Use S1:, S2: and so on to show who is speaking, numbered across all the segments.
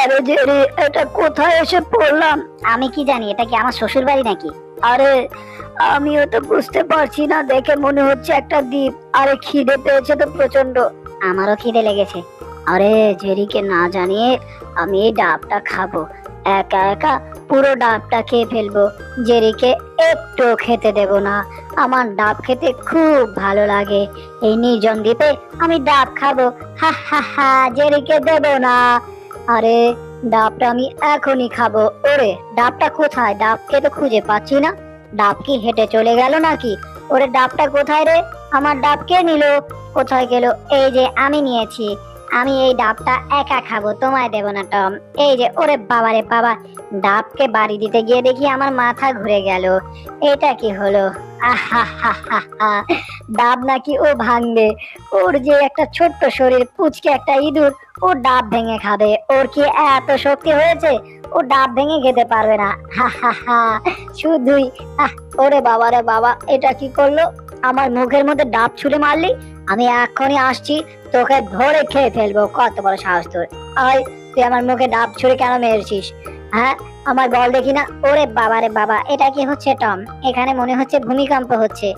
S1: আরে যে রে, এটা কোথায় এসে পড়লাম? আমি কি জানি এটা কি আমার শ্বশুর বাড়ি নাকি? আরে আমিও তো বুঝতে পারছি না, দেখে মনে হচ্ছে একটা দ্বীপ। আরে খিদে পেয়েছে তো প্রচন্ড। আমারও খিদে লেগেছে। আরে জেরিকে না জানিয়ে আমি এই ডাবটা খাবো। একা একা পুরো ডাবটা খেয়ে ফেলবো। জেরিকে একটু খেতে দেব না। আমার ডাব খেতে খুব ভালো লাগে। এই নির্জন দ্বীপে আমি ডাব খাবো। হা হা হা, জেরিকে দেব না। আরে ডাবটা আমি এখনই খাবো। ওরে ডাবটা কোথায়? ডাবকে তো খুঁজে পাচ্ছি না। ডাব কি হেঁটে চলে গেল নাকি? ওরে ডাবটা কোথায় রে? আমার ডাব কে নিল? কোথায় গেল? এই যে আমি নিয়েছি। আমি এই ডাবটা একা খাবো, তোমায় দেব না টম। এই যে, ওরে বাবা রে বাবা, ডাবকে বাড়ি দিতে গিয়ে দেখি আমার মাথা ঘুরে গেল। এটা কি হলো? আহা হা হা হা, ডাব নাকি ও ভাঙবে? ওর যে একটা ছোট্ট শরীর, পুচকে একটা ইঁদুর, ও ডাব ভেঙে খাবে? ওর কি এত শক্তি হয়েছে? ও ডাব ভেঙে খেতে পারবে না। হা হা হা, শুধুই ওরে বাবা রে বাবা, এটা কি করলো? আমার মুখের মধ্যে ডাব ছুঁড়ে মারলি? আমি এখনই আসছি, তোকে ধরে খেয়ে ফেলবো। কত বড় সাহস তোর! আয়, তুই আমার মুখে ডাব ছুঁড়ে কেন মেরেছিস? হ্যাঁ, আমার বল দেখি না। ওরে বাবা রে বাবা, এটা কি হচ্ছে টম? এখানে মনে হচ্ছে ভূমিকম্প হচ্ছে।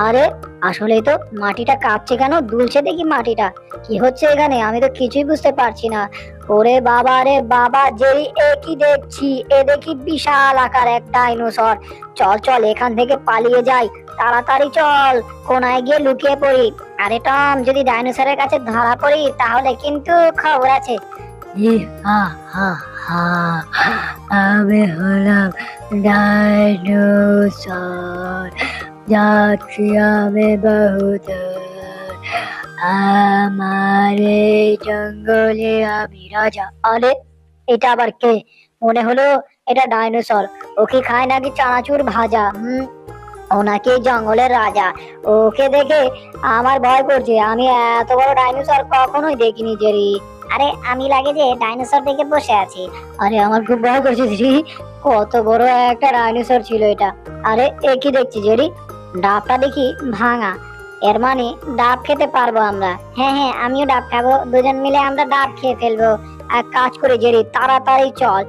S1: আরে আসলেই তো, মাটিটা কাঁপছে কেন? দুলছে দেখি মাটিটা। কি হচ্ছে এখানে? আমি তো কিছুই বুঝতে পারছি না। ওরে বাবা রে বাবা, যেই এ কি দেখছি! এ দেখি বিশাল আকার এক ডাইনোসর। চল চল, এখান থেকে পালিয়ে যাই। তাড়াতাড়ি চল, কোনায় গিয়ে লুকিয়ে পড়ি। আরে টম, যদি ডাইনোসরের কাছে ধরা পড়ি তাহলে কিন্তু খবর আছে। ই হা হা হা, আমি হলাম ডাইনোসর, যাচ্ছি আমি বহুদূর। আমার এই জঙ্গলে আমি রাজা। আরে এটা আবার কে? মনে হলো এটা ডাইনোসর। ও কি খায় নাকি চানাচুর ভাজা? ও নাকি এই জঙ্গলের রাজা। ওকে দেখে আমার ভয় করছে। আমি এত বড় ডাইনোসর কখনোই দেখিনি জেরি। আরে আমি লাগে যে ডাইনোসর দেখে বসে আছি। আরে আমার খুব ভয় করছে জেরি। কত বড় একটা ডাইনোসর ছিল এটা! আরে এ কি দেখছি জেরি? ডাবটা দেখি ভাঙা। এর মানে ডাব খেতে পারবো আমরা। হ্যাঁ হ্যাঁ, আমিও ডাব খাবো। দুজন মিলে আমরা ডাব খেয়ে ফেলবো। এক কাজ করে জেরি, তাড়াতাড়ি চল।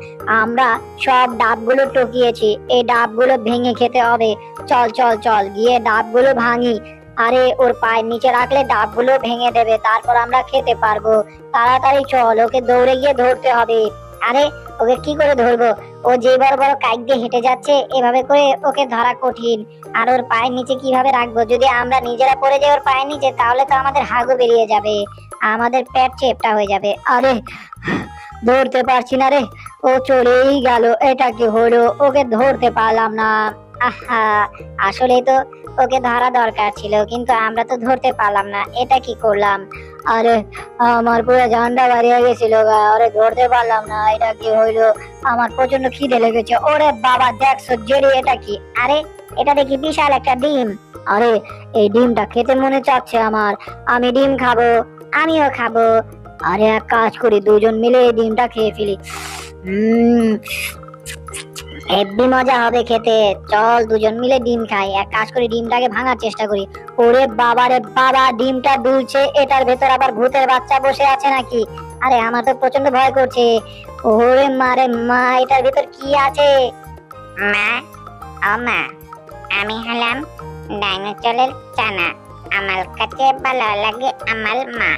S1: আমরা সব ডাবগুলো টকিয়েছি, এই ডাবগুলো ভেঙে খেতে হবে। চল চল চল, গিয়ে ডাবগুলো ভাঙি। আরে ওর পায়ের নিচে রাখলে ডাবগুলো ভেঙে দেবে, তারপর আমরা খেতে পারবো। তাড়াতাড়ি চল, ওকে দৌড়ে গিয়ে ধরতে হবে। আরে ওকে কি করে ধরবো? ও যে বড় বড় কাইক দিয়ে হেঁটে যাচ্ছে, এভাবে করে ওকে ধরা কঠিন। আর ওর পায়ের নিচে কিভাবে রাখবো? যদি আমরা নিজেরা পড়ে যাই ওর পায়ের নিচে, তাহলে তো আমাদের হাগু বেরিয়ে যাবে, আমাদের পেট চেপটা হয়ে যাবে। আরে ধরতে পারছি না রে, ও চলেই গেল। এটা কি হলো? ওকে ধরতে পারলাম না। আহা, আসলে তো ওকে ধরা দরকার ছিল, কিন্তু আমরা তো ধরতে পারলাম না। এটা কি করলাম? আরে আমার পুরো জানটা বাড়িয়ে গেছিল গা। আরে ধরতে পারলাম না, এটা কি হইলো? আমার প্রচন্ড খিদে লেগেছে। ওরে বাবা, দেখছো জেরি এটা কি? আরে এটা দেখি বিশাল একটা ডিম। আরে এই ডিমটা খেতে মনে চাচ্ছে আমার। আমি ডিম খাবো, আমিও খাবো। আরে এক কাজ করি, দুজন মিলে এই ডিমটা খেয়ে ফেলি। উম হেব্বি মজা হবে খেতে। চল দুজন মিলে ডিম খাই। এক কাজ করি, ডিমটাকে ভাঙার চেষ্টা করি। ওরে বাবা রে বাবা, ডিমটা দুলছে। এটার ভেতর আবার ভূতের বাচ্চা বসে আছে নাকি? আরে আমার তো প্রচন্ড ভয় করছে। ওরে মারে মা, এটার ভেতর কি আছে?
S2: মা, ও মা, আমি হলাম ডাইনোসরের চানা। আমার কাছে ভালো লাগে আমার মা।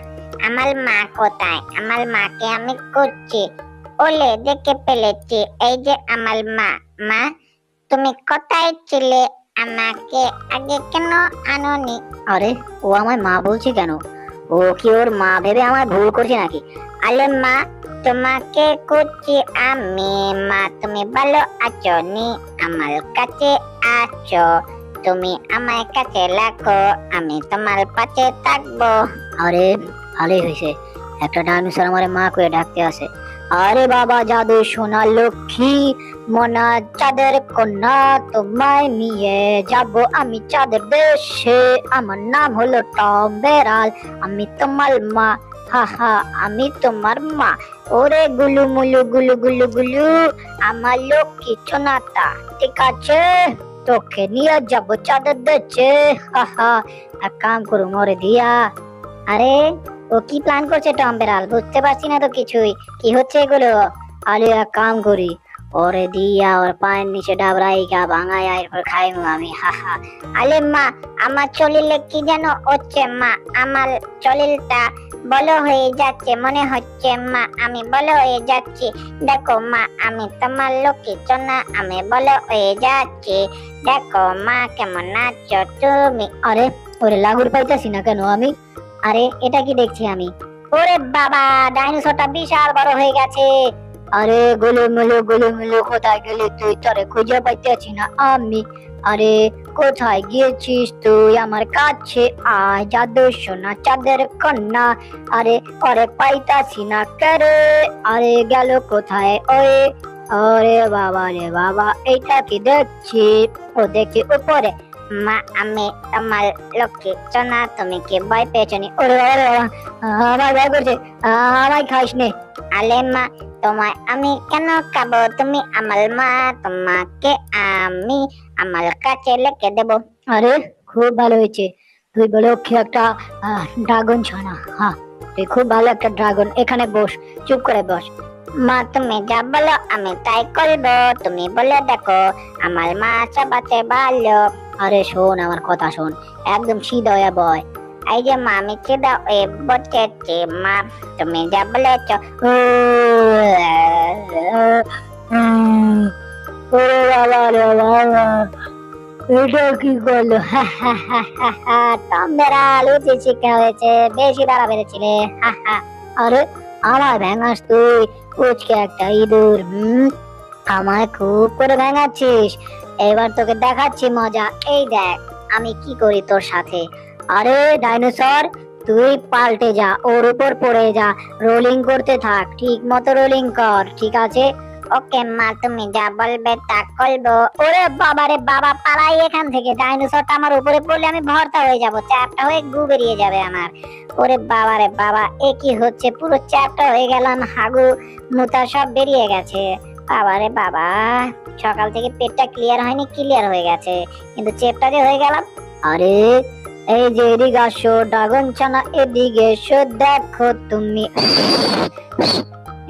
S2: আমার মা কোথায়? আমার মাকে আমি খুঁজছি। ওলে দেখে ফেলেছি, এই যে আমার মা। মা, তুমি কোথায় ছিলে? আমাকে আগে কেন আনোনি?
S1: আরে ও আমার মা বলছে কেন? ও কি ওর মা ভেবে আমার ভুল করছে নাকি?
S2: আলে মা, তোমাকে খুঁজছি আমি। মা, তুমি ভালো আছো নি? আমার কাছে আছো? তুমি আমার কাছে রাখো, আমি তোমার পাশে থাকবো।
S1: আরে ভালোই হয়েছে, একটা ডাইনোসর আমার মা করে ডাকতে আসে। আরে বাবা জাদু সোনা লক্ষ্মী, মনা চাঁদের কন্যা, তোমায় নিয়ে যাব আমি চাঁদের দেশে। আমার নাম হলো টম বেড়াল, আমি তোমার মা। হা হা, আমি তোমার মা। ওরে গুলু মুলু গুলু গুলু গুলু, আমার লক্ষ্মী সোনাটা। ঠিক আছে, তোকে নিয়ে যাব চাঁদের দেশে। হা হা, এক কাম করুম ওরে দিয়া। আরে ও কি প্ল্যান করছে টম্বেরাল, বুঝতে পারছি না তো কিছুই। কি হচ্ছে এগুলো? আরে এক কাম করি, ওরে দিয়া ওর পায়ের নিচে ডাবরাই গা ভাঙাই এরপর খাইমু আমি। হা হা।
S2: আলে মা, আমার শরীরে কি যেন হচ্ছে মা, আমার শরীরটা বলো হয়ে যাচ্ছে মনে হচ্ছে মা, আমি বলো হয়ে যাচ্ছি। দেখো মা, আমি তোমার লক্ষ্মী সোনা, আমি বলো হয়ে যাচ্ছি। দেখো মা, কেমন নাচছো তুমি।
S1: আরে ওরে লাগুর পাইতাছি না কেন আমি? আরে এটা কি দেখছি আমি? ওরে বাবা, ডাইনোসরটা বিশাল বড় হয়ে গেছে। আরে গোলুমুলু কোথায় গেলি তুই? তোরে খুঁজে পাইতেছি না আমি। আরে কোথায় গিয়েছিস তুই? আমার কাছে আয় জাদু সোনা চাঁদের কন্যা। আরে ওরে পাইতাছি না করে। আরে গেল কোথায় ওই? আরে বাবা রে বাবা, এইটা কি দেখছি? ও দেখছি উপরে।
S2: মা, আমি তোমার লক্ষ্মী সোনা, তুমি কি ভয় পেয়েছো নি?
S1: ওরে বাবা রে বাবা, আমার ভয় করছে, আমায় খাইস নে।
S2: আলে মা, তোমায় আমি কেন খাবো? তুমি আমার মা, তোমাকে আমি আমার কাছে লেখে দেবো।
S1: আরে খুব ভালো হয়েছে, তুই বলে ওকে একটা ড্রাগন ছানা। হ্যাঁ, তুই খুব ভালো একটা ড্রাগন। এখানে বস, চুপ করে বস।
S2: মা, তুমি যা বলো আমি তাই করবো। তুমি বলে দেখো, আমার মা সবাতে ভালো।
S1: আরে শোন আমার কথা শোন, একদম সিধা বয়।
S2: এই যে মা, আমি চিদা এ বসেছি মা, তুমি যা বলেছ।
S1: ওরে বাবা রে বাবা, এটা কি করলো? টম্বেরা লুচি শিক্ষা হয়েছে, বেশি দ্বারা বেড়েছিলে। আরে আমার ভেঙাস তুই, উচকে একটা ইঁদুর। আমায় খুব করে ভেঙাচ্ছিস, এবার তোকে দেখাচ্ছি মজা। এই দেখ আমি কি করি তোর সাথে। আরে ডাইনোসর, তুই পাল্টে যা, ওর উপর পড়ে যা, রোলিং করতে থাক, ঠিক মতো রোলিং কর, ঠিক আছে?
S2: ওকে মা, তুমি যা বলবে তা করবো।
S1: ওরে বাবা রে বাবা, পালাই এখান থেকে। ডাইনোসরটা আমার উপরে পড়লে আমি ভর্তা হয়ে যাব, চ্যাপটা হয়ে গু বেরিয়ে যাবে আমার। ওরে বাবা রে বাবা, এ কি হচ্ছে? পুরো চ্যাপটা হয়ে গেলাম, হাগু মুতা সব বেরিয়ে গেছে। বাবা রে বাবা, সকাল থেকে পেটটা ক্লিয়ার হয়নি, ক্লিয়ার হয়ে গেছে, কিন্তু চেপটা যে হয়ে গেলাম। আরে এই যে এদিকে আসো ড্রাগন ছানা, এদিকে এসো, দেখো তুমি,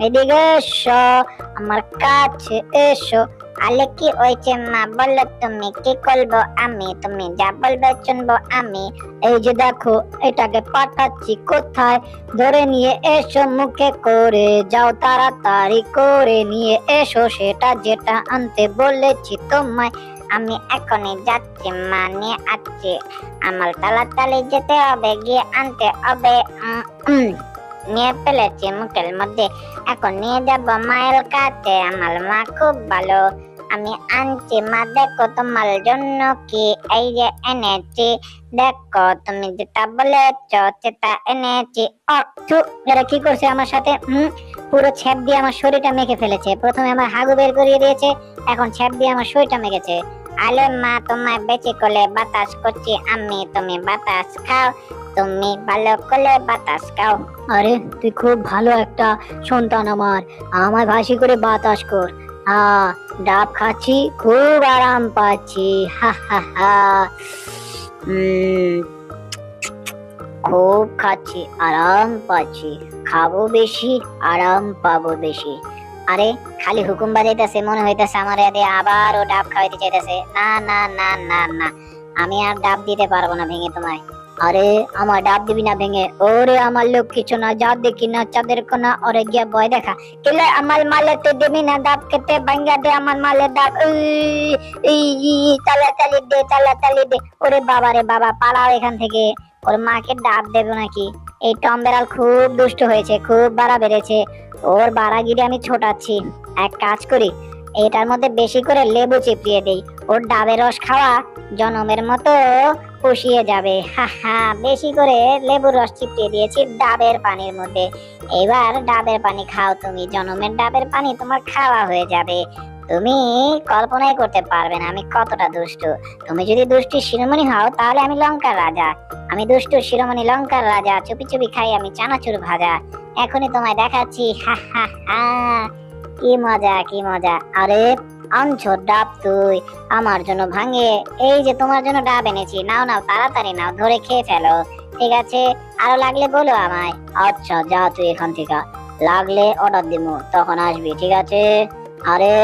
S1: এদিকে এসো, আমার কাছে এসো।
S2: আলে কি হয়েছে মা, বলো তুমি কি করবো আমি, তুমি যা বলবে শুনবো আমি।
S1: এই যে দেখো, এটাকে পাঠাচ্ছি কোথায়, ধরে নিয়ে এসো, মুখে করে যাও, তাড়াতাড়ি করে নিয়ে এসো সেটা যেটা আনতে বলেছি তোমায়।
S2: আমি এখনই যাচ্ছি মা, নিয়ে আসছি। আমার তাড়াতাড়ি যেতে হবে, গিয়ে আনতে হবে। নিয়ে ফেলেছি মুখের মধ্যে, এখন নিয়ে যাব মায়ের কাছে। আমার মা খুব ভালো, আমি আনছি মা। দেখো তোমার জন্য কি এই যে এনেছি, দেখো তুমি যেটা বলেছ সেটা এনেছি।
S1: এরা কি করছে আমার সাথে? পুরো ছ্যাপ দিয়ে আমার শরীরটা মেখে ফেলেছে। প্রথমে আমার হাগু বের করিয়ে দিয়েছে, এখন ছ্যাপ দিয়ে আমার শরীরটা মেখেছে।
S2: আলে মা, তোমায় বেশি করে বাতাস করছি আমি, তুমি বাতাস খাও, তুমি ভালো করে বাতাস খাও।
S1: আরে তুই খুব ভালো একটা সন্তান আমার, আমায় ভাসি করে বাতাস কর। ডাব খাচ্ছি, খুব আরাম পাচ্ছি। হা হা হা। খুব খাচ্ছি, আরাম পাচ্ছি, খাবো বেশি, আরাম পাবো বেশি। আরে খালি হুকুম বাজাইতেছে, মনে হইতেছে আমার এতে আবার ও ডাব খাওয়াইতে চাইতেছে। না না না না না, আমি আর ডাব দিতে পারবো না ভেঙে তোমায়। আরে আমার ডাব দিবি না ভেঙে? ওরে আমার লোক কিছু না, যা দেখি না চাঁদের কোনা, ওরে গিয়া ভয় দেখা। কেলে আমার মালেতে দেবি না ডাব খেতে, ভাঙ্গা দে আমার মালের ডাব। তাড়াতাড়ি দে, তাড়াতাড়ি দে। ওরে বাবা রে বাবা, পালাও এখান থেকে। ওর মাকে ডাব দেবো নাকি? এই টম্বেরাল খুব দুষ্ট হয়েছে, খুব বাড়া বেড়েছে। ওর বাড়াগিরি আমি ছোটাচ্ছি। এক কাজ করি, এটার মধ্যে বেশি করে লেবু চিপড়িয়ে দেই, ওর ডাবের রস খাওয়া জনমের মতো পুষিয়ে যাবে। হা হা, বেশি করে লেবুর রস চিপড়িয়ে দিয়েছি ডাবের পানির মধ্যে। এবার ডাবের পানি খাও তুমি, জনমের ডাবের পানি তোমার খাওয়া হয়ে যাবে। তুমি কল্পনাই করতে পারবে না আমি কতটা দুষ্টু। তুমি যদি দুষ্টু শিরোমণি হও তাহলে আমি লঙ্কার রাজা। আমি দুষ্টু শিরোমণি লঙ্কার রাজা, চুপি চুপি খাই আমি চানাচুর ভাজা। এখনই তোমায় দেখাচ্ছি। হা হা হা, কি মজা কি মজা। আরে আনছো ডাব তুই আমার জন্য ভাঙে? এই যে তোমার জন্য ডাব এনেছি, নাও নাও, তাড়াতাড়ি নাও, ধরে খেয়ে ফেলো। ঠিক আছে, আরো লাগলে বলো আমায়। আচ্ছা যা তুই এখান থেকে, লাগলে অর্ডার দিব, তখন আসবি, ঠিক আছে? আরে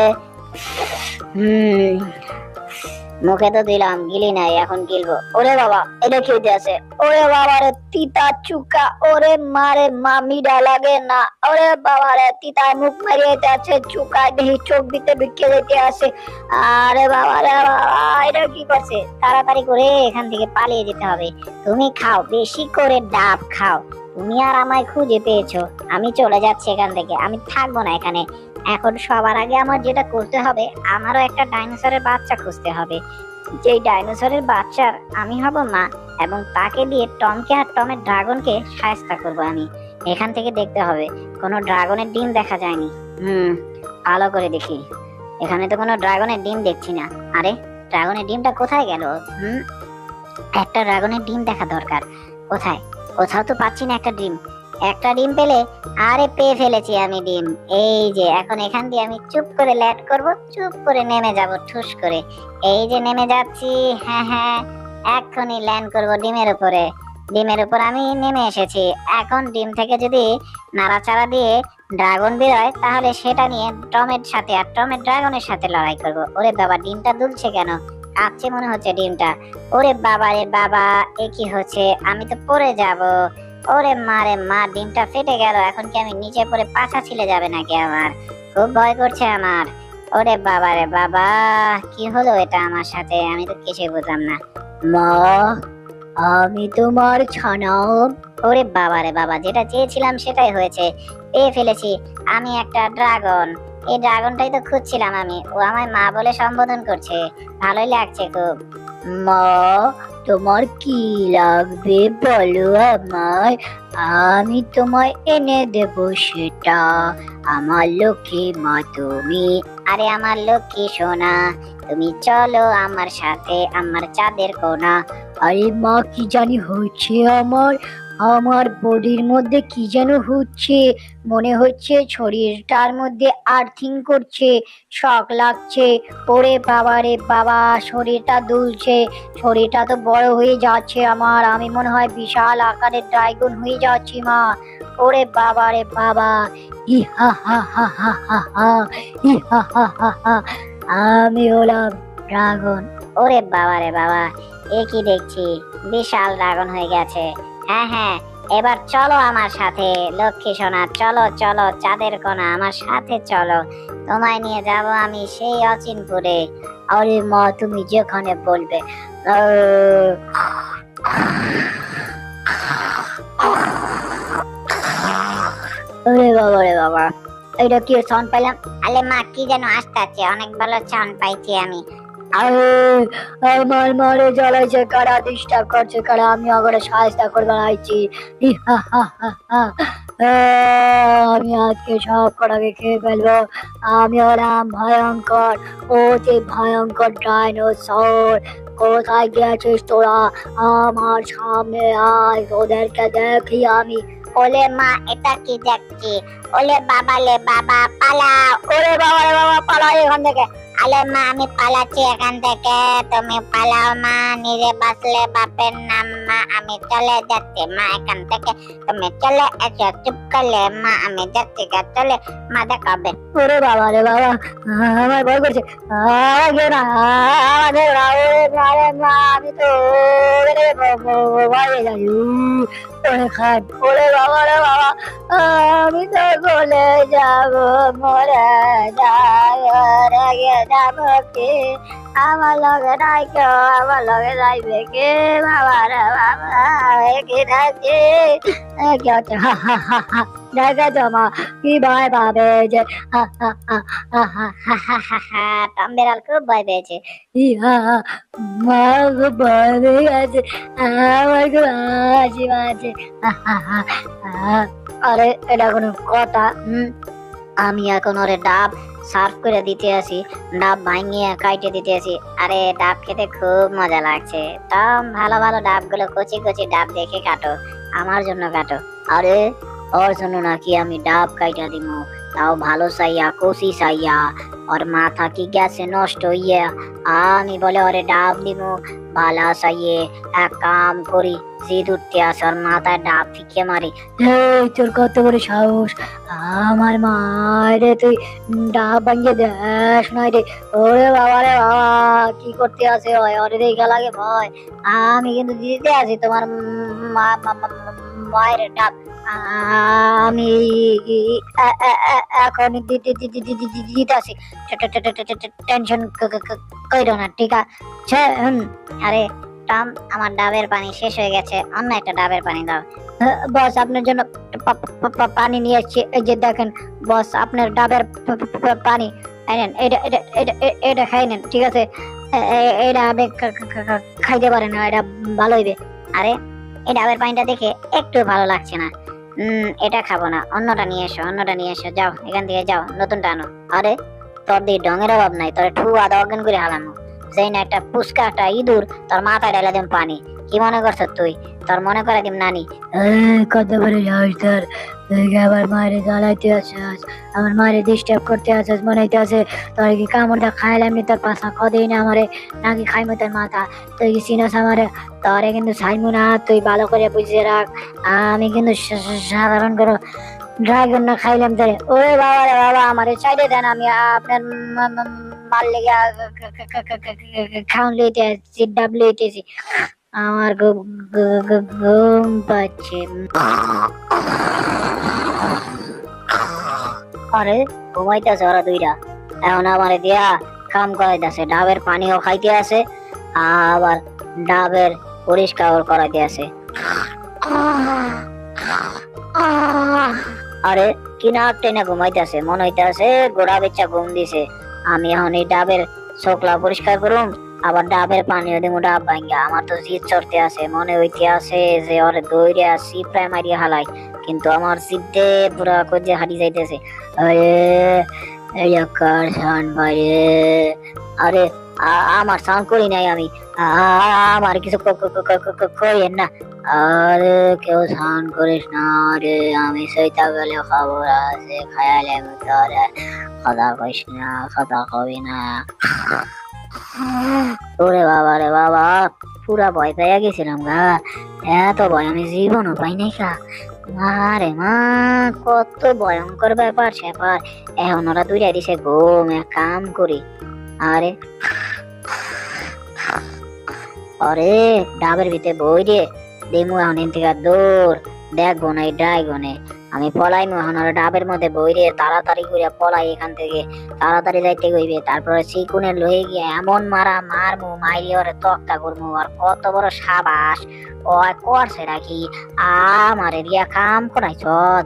S1: হুম, মুখে তো দিলাম, গিলি নাই, এখন গিলবো। ওরে বাবা, এটা খেতে আছে। ওরে বাবা রে, তিতা চুকা, ওরে মারে মামিডা লাগে না। ওরে বাবা রে, তিতায় মুখ মারিয়ে আছে, চুকায় দেখি চোখ দিতে ঢুকে যেতে আছে। আরে বাবা রে বাবা, এটা কি করছে? তাড়াতাড়ি করে এখান থেকে পালিয়ে যেতে হবে। তুমি খাও, বেশি করে ডাব খাও। তুমি আর আমায় খুঁজে পেয়েছো, আমি চলে যাচ্ছি এখান থেকে, আমি থাকবো না এখানে। এখন সবার আগে আমার যেটা করতে হবে, আমারও একটা ডাইনোসরের বাচ্চা খুঁজতে হবে। যেই ডাইনোসরের বাচ্চার আমি হব মা, এবং তাকে দিয়ে টমকে আর টমের ড্রাগনকে সাহায্য করব আমি। এখান থেকে দেখতে হবে কোনো ড্রাগনের ডিম দেখা যায়নি। ভালো করে দেখি, এখানে তো কোনো ড্রাগনের ডিম দেখছি না। আরে ড্রাগনের ডিমটা কোথায় গেল? একটা ড্রাগনের ডিম দেখা দরকার। কোথায়? কোথাও তো পাচ্ছি না একটা ডিম। একটা ডিম পেলে, আরে পেয়ে ফেলেছি আমি ডিম। এই যে এখন এখান দিয়ে আমি চুপ করে ল্যান্ড করব, চুপ করে নেমে যাব ঠুস করে। এই যে নেমে যাচ্ছি, হ্যাঁ হ্যাঁ, এখনই ল্যান্ড করব ডিমের উপরে। ডিমের উপর আমি নেমে এসেছি। এখন ডিম থেকে যদি নাড়াচাড়া দিয়ে ড্রাগন বেরোয়, তাহলে সেটা নিয়ে টমের সাথে আর টমের ড্রাগনের সাথে লড়াই করব। ওরে বাবা, ডিমটা দুলছে কেন? কাঁপছে মনে হচ্ছে ডিমটা। ওরে বাবা রে বাবা, এ কি হচ্ছে? আমি তো পড়ে যাব। ওরে মারে মা, ডিমটা ফেটে গেল। এখন কি আমি নিচে পড়ে পাছা ছিলে যাবে নাকি আমার? খুব ভয় করছে আমার। ওরে বাবা রে বাবা, কি হলো এটা আমার সাথে? আমি তো কিছুই বুঝলাম না। মা, আমি তোমার ছানা। ওরে বাবা রে বাবা, যেটা চেয়েছিলাম সেটাই হয়েছে, পেয়ে ফেলেছি আমি একটা ড্রাগন। এই ড্রাগনটাই তো খুঁজছিলাম আমি। ও আমায় মা বলে সম্বোধন করছে, ভালোই লাগছে খুব। মা, তোমার কি লাগবে বলো আমায়, আমি তোমায় এনে দেব সেটা। আমার লক্ষ্মী মা তুমি। আরে আমার লক্ষ্মী সোনা, তুমি চলো আমার সাথে আমার চাঁদের কোনা। আরে মা, কি জানি হচ্ছে আমার, আমার বডির মধ্যে কি যেন হচ্ছে, মনে হচ্ছে শরীরটার মধ্যে আর্থিং করছে, শক লাগছে। ওরে বাবা রে বাবা, শরীরটা দুলছে, শরীরটা তো বড় হয়ে যাচ্ছে আমার। আমি মনে হয় বিশাল আকারের ড্রাগন হয়ে যাচ্ছি মা। ওরে বাবা রে বাবা, ইহা হা হা হা হা হা, ইহা হা হা হা, আমি হলাম ড্রাগন। ওরে বাবা রে বাবা, এ কি দেখছি, বিশাল ড্রাগন হয়ে গেছে। হ্যাঁ হ্যাঁ, এবার চলো আমার সাথে লক্ষ্মী সোনা, চলো চলো চাঁদের কোনা, আমার সাথে চলো। তোমায় নিয়ে যাব আমি সেই অচিনপুরে। আরে মা, তুমি যেখানে বলবে। আরে বাবা রে বাবা, এটা কি সাউন্ড পেলাম?
S2: আলে মা, কি যেন আসতে অনেক ভালো সাউন্ড পাইছি আমি।
S1: আরে আমার মারে জ্বালাইছে কারা, ডিস্টার্ব করছে কারা, আমি ওগুলো সাহায্য করবার আইছি। আমি আজকে সব কটাকে খেয়ে ফেলবো। আমি হলাম ভয়ঙ্কর, অতি ভয়ঙ্কর ডাইনোসর। কোথায় গেছিস তোরা? আমার সামনে আয়, ওদেরকে দেখি আমি।
S2: ওলে মা, এটা কি দেখছি? ওলে বাবা লে বাবা, পালাও।
S1: ওরে বাবা রে বাবা, পালাই এখান থেকে।
S2: আলে মা, আমি পালাচ্ছি এখান থেকে, তুমি পালাও মা। নিজে বাঁচলে বাপের নাম মা, আমি চলে যাচ্ছি মা এখান থেকে। তুমি চলে এসো, চুপ করলে মা, আমি যাচ্ছি গা, চলে মা, দেখাবে।
S1: ওরে বাবা রে বাবা, আমার ভয় করছে। কেউ না, আমাদের আমি তো ভয়ে যাই। ওরে খান, ওরে বাবা রে বাবা, আমি তো গলে যাব, মরে যাওয়ার আগে যাবো কে? আমার লগে নাই কেউ, আমার লগে যাইবে কে? বাবা রে বাবা, কে ডাকে? কি হচ্ছে? হা হা হা হা, দেখে তো মা, কি ভয় পাবে যে। হা হা হা হা হা হা হা হা হা, টম বিড়াল খুব ভয় পেয়েছে। ইহা, মা খুব ভয় পেয়ে গেছে, আমার খুব হাসি পাচ্ছে। হা হা হা হা। আরে এটা কোনো কথা? আমি এখন ওরে ডাব সার্ভ করে দিতে আসি, ডাব ভাঙিয়ে কাইটে দিতে আসি। আরে ডাব খেতে খুব মজা লাগছে। টম, ভালো ভালো ডাবগুলো, কচি কচি ডাব দেখে কাটো, আমার জন্য কাটো। আরে ওর জন্য নাকি আমি ডাব কাইটা দিব, তাও ভালো চাইয়া, কচি চাইয়া। ওর মাথা কি গেছে নষ্ট হইয়া। আমি বলে ওরে ডাব দিমু, বালা সাইয়ে এক কাম করি, জিদ উঠতে আসে ওর মাথায় ডাব ফিকে মারি। এই তোর কত বড় সাহস, আমার মারে তুই ডাব ভাঙিয়ে দেশ নাই রে। ওরে বাবা রে বাবা, কি করতে আসে হয়, ওরে দেখা লাগে ভয়। আমি কিন্তু দিতে আছি তোমার মায়ের ডাব। আমি এখন দিতেছি, টেনশন কইরো না, ঠিক আছে? আরে টম, আমার ডাবের পানি শেষ হয়ে গেছে, অন্য একটা ডাবের পানি দাও। বস, আপনার জন্য পানি নিয়ে এসেছি, এই যে দেখেন বস, আপনার ডাবের পানি। এই নেন, এটা খাই নেন, ঠিক আছে? এটা আপনি খাইতে পারেন না, এটা ভালো হইবে। আরে এই ডাবের পানিটা দেখে একটু ভালো লাগছে না, এটা খাবো না, অন্যটা নিয়ে এসো, অন্যটা নিয়ে এসো, যাও এখান থেকে যাও, নতুনটা আনো। আরে তোর দিয়ে ডঙের অভাব নাই, তোর ঠু আদা অজ্ঞান করে হালানো, যেই না একটা পুস্কা একটা ইঁদুর তোর মাথায় ঢেলে দিম পানি। কি মনে করছ তুই, তোর মনে করে দিম নানি? কত বড় সাহস তোর, তুই আবার মায়ের জ্বালাইতে আসিস, আমার মায়ের ডিস্টার্ব করতে আসিস, মনে হইতেছে তোর কি কামড়টা খাইলাম নি, তোর পাশা কদেই না আমারে, নাকি খাইমো তোর মাথা? তুই কি চিনস আমারে? তোরে কিন্তু ছাইমু না, তুই ভালো করে বুঝে রাখ। আমি কিন্তু সাধারণ কোনো ড্রাগন না খাইলাম তোরে। ওরে বাবা রে বাবা, আমারে চাইতে দেন, আমি আপনার মাল লেগে খাউন লইতে আসছি, ডাব লইতেছি। আমার ঘুম পাচ্ছে। আরে ঘুমাইতেছে ওরা দুইটা, এখন আমারে দিয়া কাম করাইতেছে, ডাবের পানিও খাইতে আছে, আবার ডাবের পরিষ্কার করাইতে আছে। আরে কি নাক টেনে ঘুমাইতেছে, মনে হইতেছে গোড়া বেচা ঘুম দিছে। আমি এখন এই ডাবের চোখলা পরিষ্কার করুম, আবার ডাবের পানিও দিমু ডাব ভাঙ্গা। আমার তো জিদ চড়তে আছে, মনে হইতে আছে যে ওরে দৌড়ে আসি প্রাইমারি হালাই, কিন্তু আমার জিদে পুরা কজে হাঁটি যাইতেছে। আরে কার সাউন্ড বাইরে? আরে আমার সাউন্ড করি নাই আমি, আমার কিছু কইেন না। আরে কেউ সাউন্ড করিস না রে, আমি সইতা গেলে খবর আছে, খায়ালে তোরে কথা কইস না, কথা কবি না। ওরে বাবা রে বাবা, পুরা ভয় পেয়ে গেছিলাম গা, এত ভয় আমি জীবনও পাই নাই গা। আরে মা, কত ভয়ঙ্কর ব্যাপার স্যাপার। এখন ওরা দুইটা দিছে ঘুম, এক কাম করি। আরে আরে ডাবের ভিতরে বই রে দেমু, এখন থেকে দৌড় দেখবো না এই ড্রাগনে, আমি পলাইমু এখন। আর ডাবের মধ্যে বই রে তাড়াতাড়ি করে পলাই এখান থেকে, তাড়াতাড়ি যাইতে হইবে। তারপরে চিকুনে লয়ে গিয়ে এমন মারমু, মাইলি ওরে তক্তা করমু। আর কত বড় সাবাস ও করছে নাকি, আমারে দিয়া কাম করাইছ,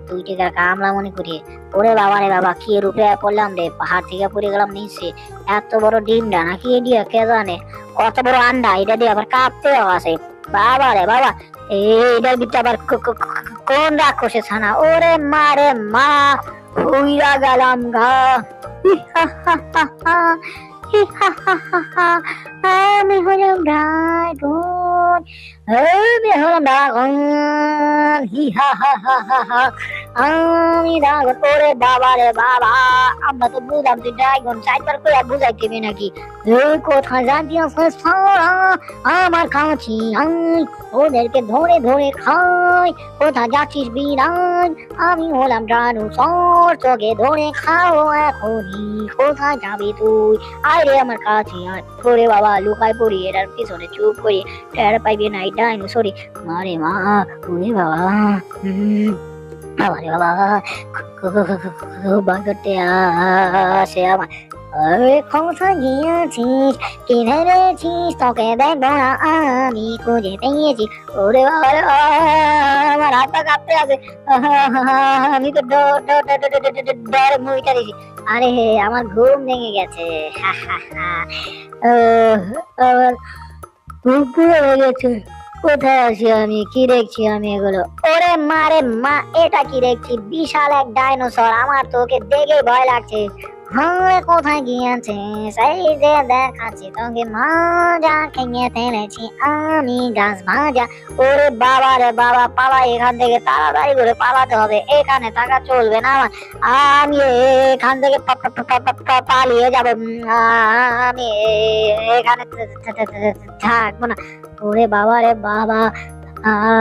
S1: 2 টাকার কামলা মনে করি। ওরে বাবা রে বাবা, কি রূপে পড়লাম রে, পাহাড় থেকে পড়ে গেলাম নিচে। এত বড় ডিমটা নাকি এডিয়া, কে জানে কত বড় আন্ডা, এটা দিয়ে আবার কাঁপতেও আছে। বাবা রে বাবা, এইটার ভিতরে আবার কোন রাক্ষসে ছানা। ওরে মারে মা, হইরা গেলাম গা। আমি হলাম ড্রাগন, আমি হলাম ড্রাগন, আমি ড্রাগন। ওরে বাবা রে বাবা, আমরা তো বুঝলাম তুই ড্রাগন, চাইবার করে বুঝাইতে নাকি? কোথায় জানতি আমার কাছে আয়, ওদেরকে ধরে ধরে খাই। কোথায় যাচ্ছিস বিরাজ, আমি হলাম ডাইনোসর, তোকে ধরে খাও এখনই। কোথায় যাবি তুই, আয় রে আমার কাছে আয়। ওরে বাবা, লুকায় পড়ি এটার পিছনে, চুপ করি, টের পাইবি না এই ডাইনোসরি। মারে মা, ওরে বাবা, বাবারে বাবা, ভয় করতে আসে আমার। আরে কোথায় গিয়েছিস, কি ভেবেছিস তোকে দেখবো না, আমি খুঁজে পেয়েছি। ওরে বাবা রে বাবা, আমার হাত পা কাঁপতে আছে, আমি তো ডরে মুইটা দিছি। আরে আমার ঘুম ভেঙে গেছে, আমার ঘুম পুরো হয়ে গেছে। কোথায় আছি আমি, কি দেখছি আমি এগুলো? ওরে মারে মা, এটা কি দেখছি, বিশাল এক ডাইনোসর। আমার তো ওকে দেখে ভয় লাগছে। হ্যাঁ কোথায় গিয়েছিস এই যে দেখাচ্ছি তোকে মজা খেয়ে ফেলেছি আমি গাছ ভাজা। ওরে বাবা রে বাবা, পালা এখান থেকে, তাড়াতাড়ি করে পালাতে হবে, এখানে থাকা চলবে না আমার। আমি এখান থেকে পালিয়ে যাবো। আমি এখানে থাকবো না। ওরে বাবা রে বাবা,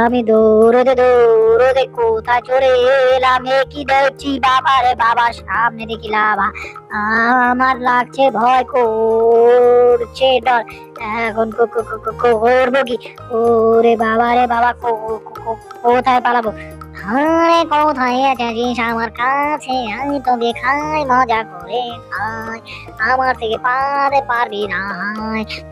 S1: আমি দৌড়তে দৌড়তে কোথায় চলে এলাম, এ কি দেখছি বাবা রে বাবা, সামনে দেখি লাভা। আমার লাগছে ভয়, করছে ডর, এখন করবো কি? ওরে বাবা রে বাবা, কোথায় পালাবো? আরে কোথায় আছিস আমার কাছে, আমি তোকে খাই মজা করে খাই, আমার থেকে পারবি না,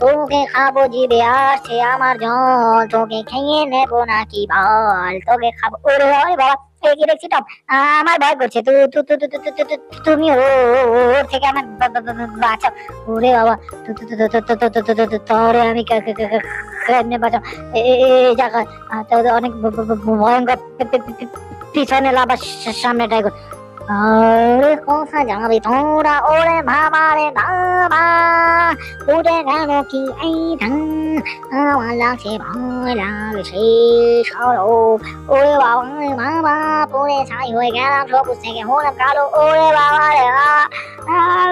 S1: তোকে খাবো জিভে আসছে আমার জল, তোকে খেয়ে নেবো নাকি বল, তোকে খাবো। ওরে বাবা রে বাবা, এই কি দেখছি টপ, আমার ভয় করছে, তুমি ওর থেকে আমার বাঁচাও। ওরে বাবা, তোরে আমি কেমনে বাঁচাও এই জায়গায়, অনেক ভয়ঙ্কর, পিছনে লাভা, সামনে টাইগার। আরে কোথায় যাবি তোরা, ওরে বাবা রে বাবা, উঠে গেল কি এই ধান, আমার লাগছে ভয় লাগছে সরো। ওরে বাবা রে বাবা, পড়ে ছাই হয়ে গেলাম, সবুজ থেকে হলাম কালো। ওরে বাবা রে বাবা,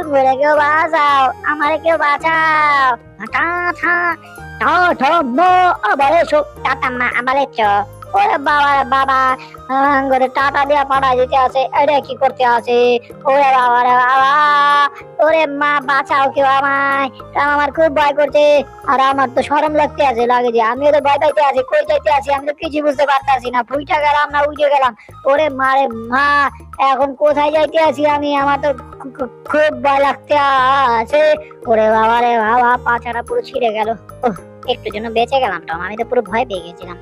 S1: ঘুরে কেউ বাঁচাও, আমারে কেউ বাঁচাও। টাটা আবার এসো,
S2: টাটা মা, আবার এসো।
S1: ওরে বাবা রে বাবা, করে টাটা দিয়া পাঠাই দিতে আছে, এটা কি করতে আছে? ওরে বাবা রে বাবা, ওরে মা বাঁচাও কেউ আমায়, আমার খুব ভয় করছে, আর আমার তো শরম লাগতে আছে, লাগে যে আমিও তো ভয় পাইতে আছি, কই যাইতে আছি আমি তো কিছু বুঝতে পারতাছি না, ফুইটা গেলাম না উঠে গেলাম। ওরে মা রে মা, এখন কোথায় যাইতে আছি আমি, আমার তো খুব ভয় লাগতে আছে। ওরে বাবা রে বাবা, পাছাটা পুরো ছিঁড়ে গেল। একটু জন্য বেঁচে গেলাম, তো আমি তো পুরো ভয় পেয়ে গেছিলাম।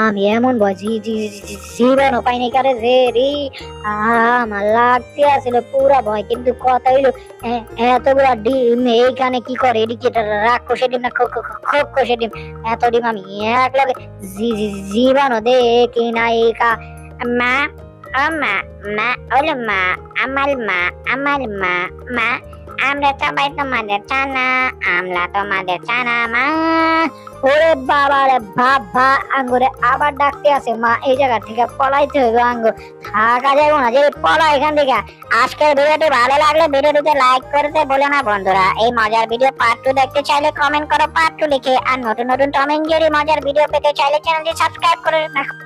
S1: আমি এমন ভয় জীবনও পাইনি কারে যে রে, আমার লাগতে আসলে পুরা ভয়, কিন্তু কথা হইলো এতগুলা ডিম এইখানে কি করে, এদিকে রাক্ষসের ডিম না খোকসের ডিম, এত ডিম আমি এক লাগে জীবনও দেখি না একা।
S2: মা, ও মা, মা, ওলে মা, আমার মা, আমার মা, মা, আমরা সবাই তোমাদের চানা, আমরা তোমাদের চানা মা।
S1: ওরে বাবা রে বাবা, আঙ্গুরে আবার ডাকতে আছে মা, এই জায়গা থেকে পলাইতে হবে, আঙ্গুর থাকা যাবে না, যে পলা এখান থেকে। আজকের ভিডিওটি ভালো লাগলে ভিডিওটিতে লাইক করতে বলে না বন্ধুরা। এই মজার ভিডিও পার্ট 2 দেখতে চাইলে কমেন্ট করো পার্ট 2 লিখে, আর নতুন নতুন টম এন্ড জেরি মজার ভিডিও পেতে চাইলে চ্যানেলটি সাবস্ক্রাইব করে রাখো।